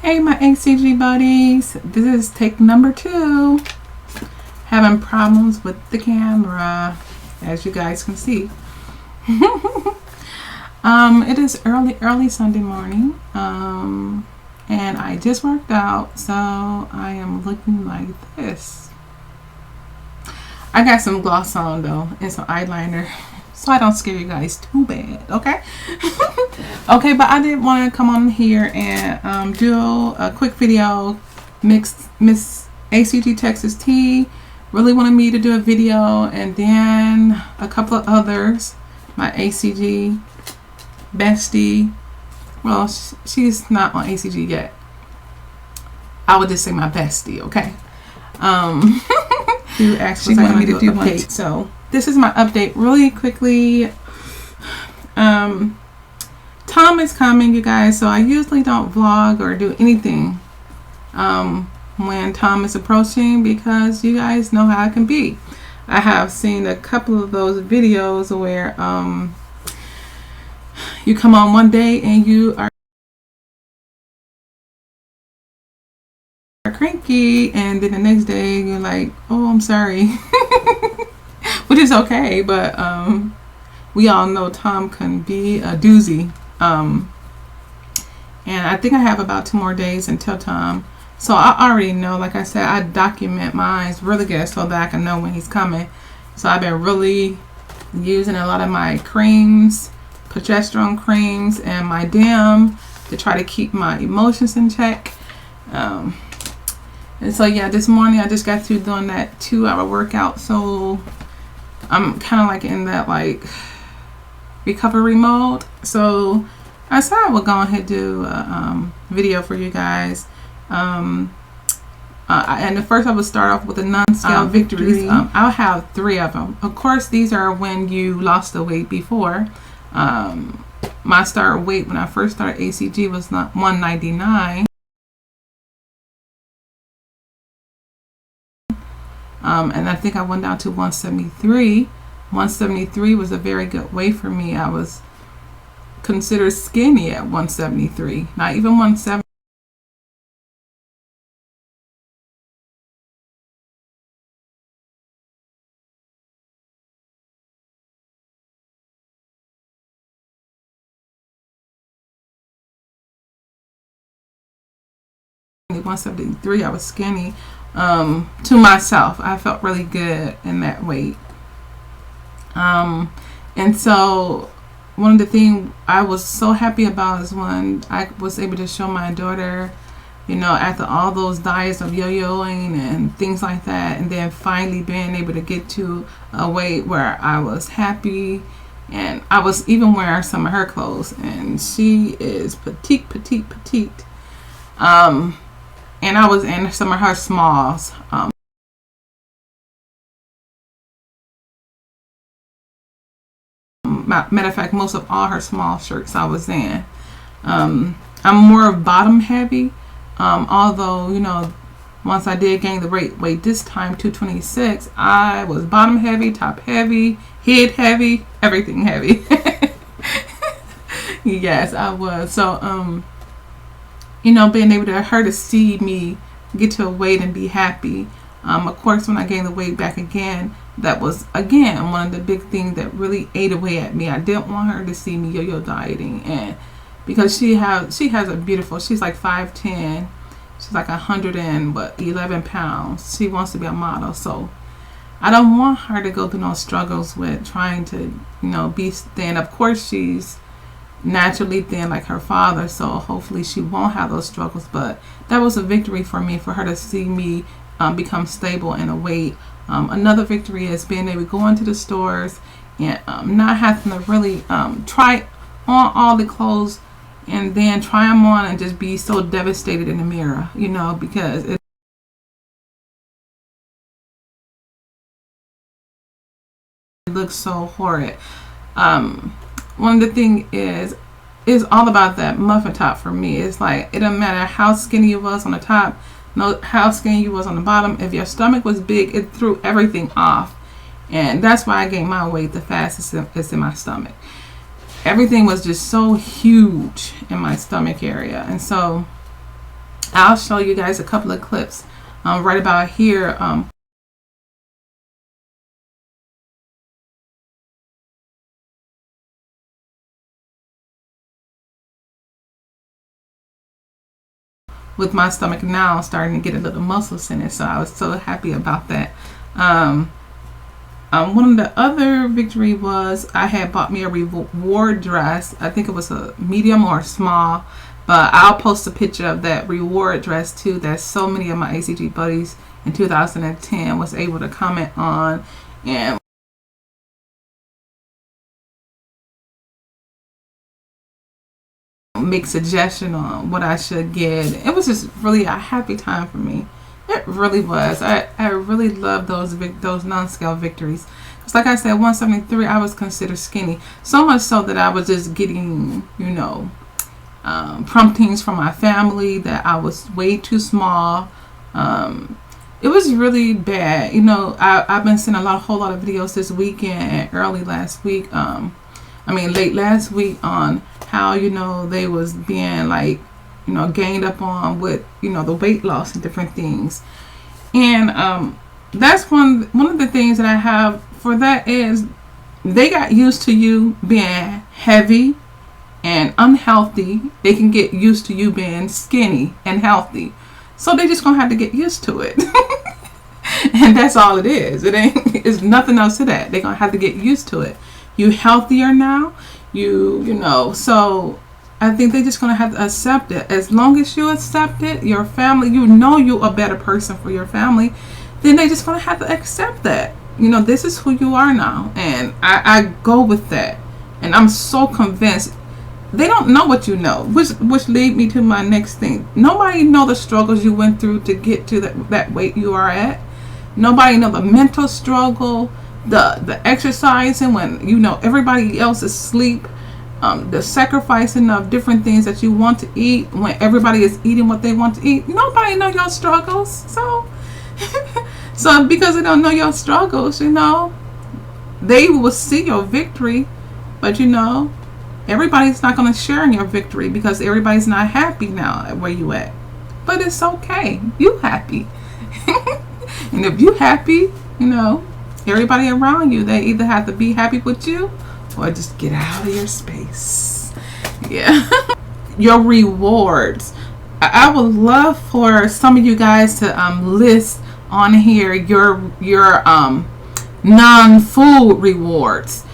Hey my HCG buddies, this is take number 2. Having problems with the camera, as you guys can see. It is early Sunday morning, and I just worked out, so I am looking like this. I got some gloss on though and some eyeliner, so I don't scare you guys too bad, okay? Okay, but I did want to come on here and do a quick video. Miss HCG TexasTea really wanted me to do a video, and then a couple of others. My HCG bestie, well, she's not on HCG yet. I would just say my bestie, okay? She wanted me to do an update, so this is my update really quickly. Tom is coming, you guys, so I usually don't vlog or do anything when Tom is approaching, because you guys know how it can be. I have seen a couple of those videos where you come on one day and you are cranky, and then the next day you're like, oh, I'm sorry. Which is okay, but we all know Tom can be a doozy. And I think I have about 2 more days until Tom, so I already know, like I said, I document mine really good so that I can know when he's coming. So I've been really using a lot of my creams, progesterone creams, and my DIM to try to keep my emotions in check. And so yeah, this morning I just got through doing that 2-hour workout, so I'm kind of like in that like recovery mode. So I said I would go ahead and do a video for you guys. And the first I would start off with the non-scale victories. I'll have 3 of them. Of course, these are when you lost the weight before. My start weight when I first started HCG was not 199. And I think I went down to 173. 173 was a very good weight for me. I was considered skinny at 173, not even 170. At 173, I was skinny. To myself, I felt really good in that weight. And so one of the things I was so happy about is when I was able to show my daughter, you know, after all those diets of yo-yoing and things like that, and then finally being able to get to a weight where I was happy, and I was even wearing some of her clothes, and she is petite. And I was in some of her smalls. Matter of fact, most of all her small shirts I was in. I'm more bottom heavy, although, you know, once I did gain the weight this time, 226, I was bottom heavy, top heavy, head heavy, everything heavy. Yes, I was. So, you know, being able to her to see me get to a weight and be happy. Of course, when I gained the weight back again, that was again one of the big things that really ate away at me. I didn't want her to see me yo-yo dieting, and because she has a beautiful, she's like 5'10", she's like 111 pounds. She wants to be a model, so I don't want her to go through no struggles with trying to, you know, be thin. Of course, she's naturally thin like her father, so hopefully she won't have those struggles. But that was a victory for me, for her to see me become stable in a weight. Another victory is being able to go into the stores and not having to really try on all the clothes and then try them on and just be so devastated in the mirror, you know, because it looks so horrid. One of the things is all about that muffin top for me. It's like, it doesn't matter how skinny you was on the top, no, how skinny you was on the bottom. If your stomach was big, it threw everything off. And that's why I gained my weight the fastest is in my stomach. Everything was just so huge in my stomach area. And so I'll show you guys a couple of clips right about here. With my stomach now starting to get a little muscles in it, so I was so happy about that. One of the other victory was I had bought me a reward dress. I think it was a medium or small, but I'll post a picture of that reward dress too that so many of my HCG buddies in 2010 was able to comment on and make suggestion on what I should get. It was just really a happy time for me. It really was. I really loved those non-scale victories. Because like I said, 173, I was considered skinny. So much so that I was just getting, you know, promptings from my family that I was way too small. It was really bad. You know, I've been seeing a whole lot of videos this weekend and early last week. Late last week on how, you know, they was being like, you know, gained up on with, you know, the weight loss and different things. And that's one of the things that I have for that is they got used to you being heavy and unhealthy. They can get used to you being skinny and healthy. So they just gonna have to get used to it. And that's all it is. It's nothing else to that. They're gonna have to get used to it. You healthier now, you know, so I think they're just going to have to accept it. As long as you accept it, your family, you know you're a better person for your family, then they're just going to have to accept that. You know, this is who you are now. And I go with that. And I'm so convinced. They don't know what you know, which lead me to my next thing. Nobody know the struggles you went through to get to that weight you are at. Nobody know the mental struggle, the exercising when, you know, everybody else is asleep. The sacrificing of different things that you want to eat when everybody is eating what they want to eat. Nobody know your struggles. So because they don't know your struggles, you know, they will see your victory, but you know, everybody's not going to share in your victory because everybody's not happy now at where you at. But it's okay. You happy. And if you happy, you know, everybody around you, they either have to be happy with you or just get out of your space. Yeah. Your rewards. I would love for some of you guys to list on here your non-food rewards,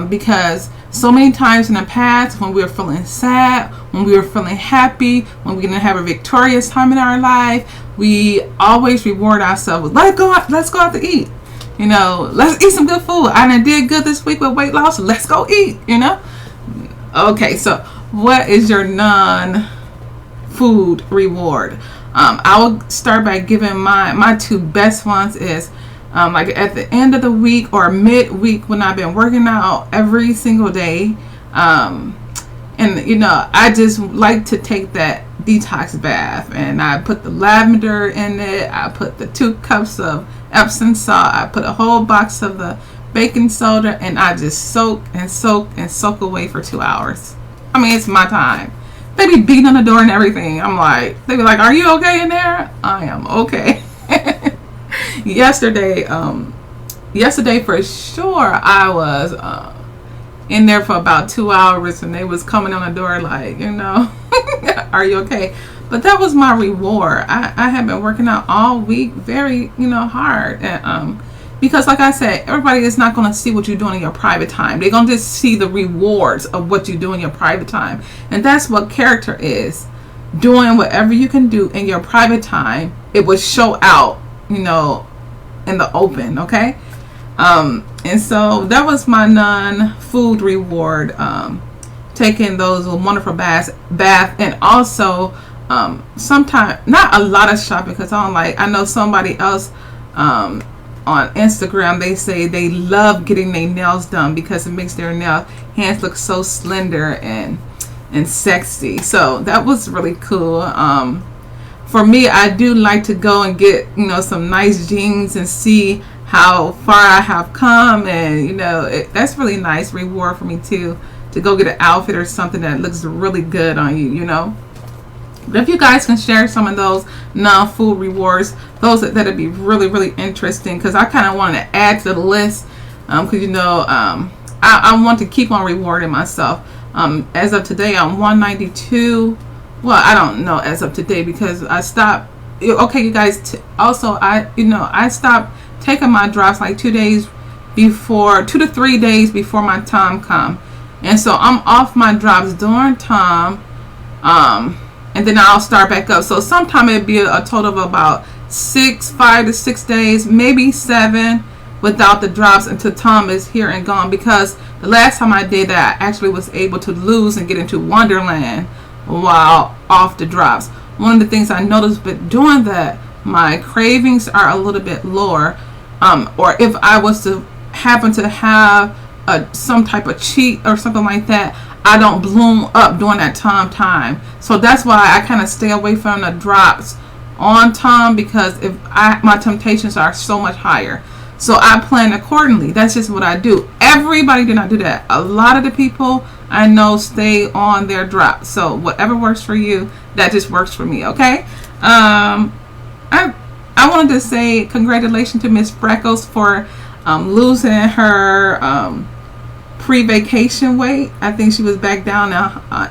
because so many times in the past when we were feeling sad, when we were feeling happy, when we didn't have a victorious time in our life, we always reward ourselves. Let's go out to eat. You know, let's eat some good food. I did good this week with weight loss. Let's go eat, you know. Okay, so what is your non-food reward? I will start by giving my two best ones is like at the end of the week or mid-week when I've been working out every single day. And, you know, I just like to take that detox bath, and I put the lavender in it. I put the 2 cups of Epsom salt. I put a whole box of the baking soda, and I just soak away for 2 hours. I mean, it's my time. They be beating on the door and everything. I'm like, they be like, "Are you okay in there?" I am okay. Yesterday for sure, I was in there for about 2 hours, and they was coming on the door like, you know, "Are you okay?" But that was my reward. I have been working out all week, very, you know, hard, and because like I said, everybody is not going to see what you're doing in your private time. They're going to just see the rewards of what you do in your private time, and that's what character is. Doing whatever you can do in your private time, it will show out, you know, in the open. Okay. And so that was my non-food reward, taking those wonderful bath, and also sometimes not a lot of shopping, because I know somebody else on Instagram, they say they love getting their nails done because it makes their hands look so slender and sexy. So that was really cool. For me, I do like to go and get, you know, some nice jeans and see how far I have come, and you know, that's really nice reward for me too, to go get an outfit or something that looks really good on you, you know. But if you guys can share some of those non-food rewards, those that'd be really, really interesting, because I kind of want to add to the list, because you know, I want to keep on rewarding myself. As of today, I'm 192. Well, I don't know as of today, because I stopped. Okay, you guys. Also, I stopped taking my drops like 2 days before, 2 to 3 days before my time come, and so I'm off my drops during time. And then I'll start back up. So sometime it'd be a total of about 5 to 6 days, maybe 7, without the drops until Tom is here and gone. Because the last time I did that, I actually was able to lose and get into Wonderland while off the drops. One of the things I noticed, but doing that, my cravings are a little bit lower. Or if I was to happen to have some type of cheat or something like that, I don't bloom up during that time. So that's why I kind of stay away from the drops on time, because if my temptations are so much higher. So I plan accordingly. That's just what I do. Everybody did not do that. A lot of the people I know stay on their drops. So whatever works for you, that just works for me. Okay. I wanted to say congratulations to Miss Freckles for losing her pre-vacation weight. I think she was back down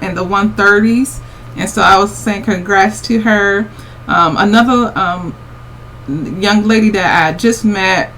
in the 130s, and so I was saying congrats to her. Another young lady that I just met,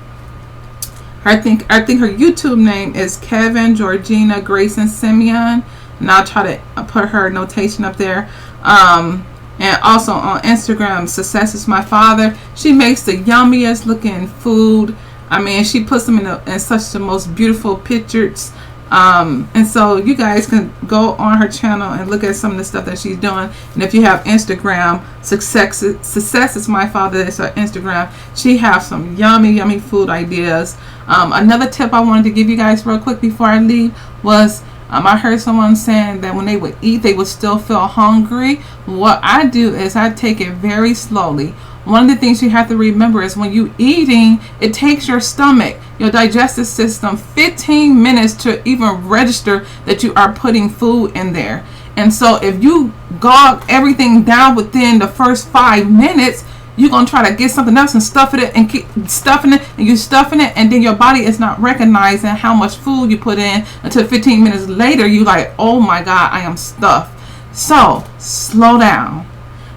I think her YouTube name is Kevin Georgina Grayson Simeon, and I'll try to put her notation up there. And also on Instagram, Success is My Father. She makes the yummiest looking food. I mean, she puts them in such the most beautiful pictures. And so you guys can go on her channel and look at some of the stuff that she's doing. And if you have Instagram, Success is My Father, is her Instagram. She has some yummy food ideas. Another tip I wanted to give you guys real quick before I leave was, I heard someone saying that when they would eat, they would still feel hungry. What I do is I take it very slowly. One of the things you have to remember is when you're eating, it takes your stomach, your digestive system, 15 minutes to even register that you are putting food in there. And so if you gog everything down within the first 5 minutes, you're going to try to get something else and stuff it and keep stuffing it, and you're stuffing it, and then your body is not recognizing how much food you put in until 15 minutes later. You're like, oh my God, I am stuffed. So slow down.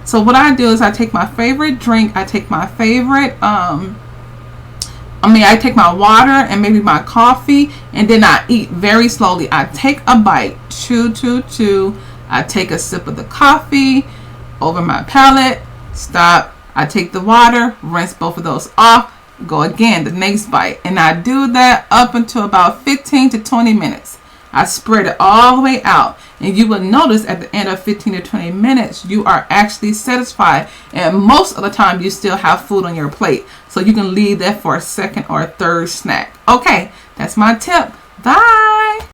So what I do is I take my favorite drink, I take my favorite, I take my water and maybe my coffee, and then I eat very slowly. I take a bite, chew. I take a sip of the coffee over my palate, stop. I take the water, rinse both of those off, go again, the next bite. And I do that up until about 15 to 20 minutes. I spread it all the way out. And you will notice at the end of 15 to 20 minutes, you are actually satisfied. And most of the time, you still have food on your plate. So you can leave that for a second or a third snack. Okay, that's my tip. Bye.